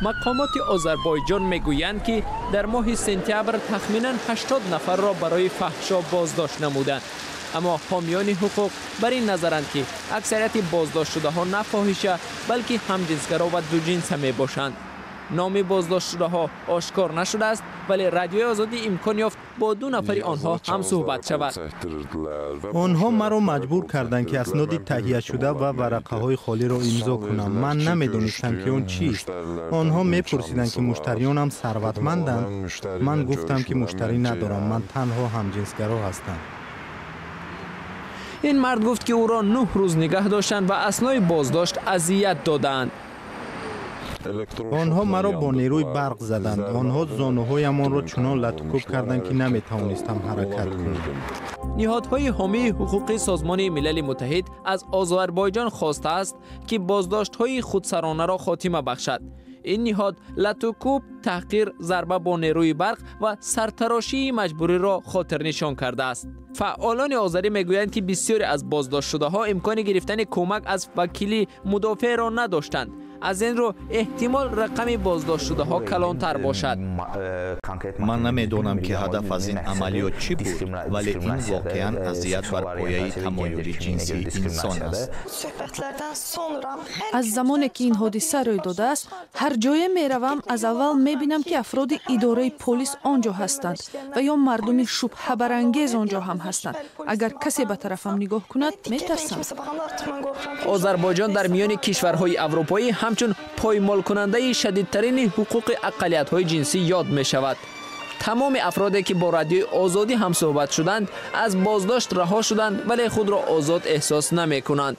مقامات آذربایجان میگویند که در ماه سپتامبر تخمیناً 80 نفر را برای فحشا بازداشت نمودند. اما حامیان حقوق بر این نظرند که اکثریت بازداشت شده ها نه فاحشه بلکه همجنسگرا و دو جنسه می باشند. نام بازداشت شده ها آشکار نشده است، ولی رادیوی آزادی امکان یافت با 2 نفر آنها هم صحبت شود. آنها مرا مجبور کردند که اسناد تهیه شده و ورقه های خالی را امضا کنم. من نمیدونستم که اون چیست. آنها میپرسیدند که مشتریانم ثروتمندند. من گفتم که مشتری ندارم، من تنها همجنسگرا هستم. این مرد گفت که او را 9 روز نگه داشتند و اثنای بازداشت اذیت دادند. آنها مرا با نیروی برق زدند. آنها زانوهایمان را چنان لطکوب کردند که نمیتوانستم حرکت کنم. نهادهای حامی حقوق سازمان ملل متحد از آذربایجان خواسته است که بازداشت‌های خودسرانه را خاتمه بخشد. این نهاد لطکوب، تحقیر، ضربه با نیروی برق و سرتراشی مجبوری را خاطر نشان کرده است. فعالان آذری میگویند که بسیاری از بازداشت شده ها امکان گرفتن کمک از وکیل مدافع را نداشتند. از این رو احتمال رقم بازداشت شده ها کلانتر باشد. من نمیدونم که هدف از این عملیات چی بود، ولی این واقعا اذیت بر پایه تمایل جنسی انسان است. از زمانی که این حادثه روی داده است، هر جای میروم از اول میبینم که افراد اداره پلیس آنجا هستند و یا مردم شبهه برانگیز آنجا هم هستند. اگر کسی به طرفم نگاه کند میترسم. آذربایجان در میان کشورهای اروپایی همچون پایمال کننده شدیدترین حقوق اقلیت‌های جنسی یاد می شود. تمام افرادی که با رادیوی آزادی هم صحبت شدند از بازداشت رها شدند، ولی خود را آزاد احساس نمی کنند.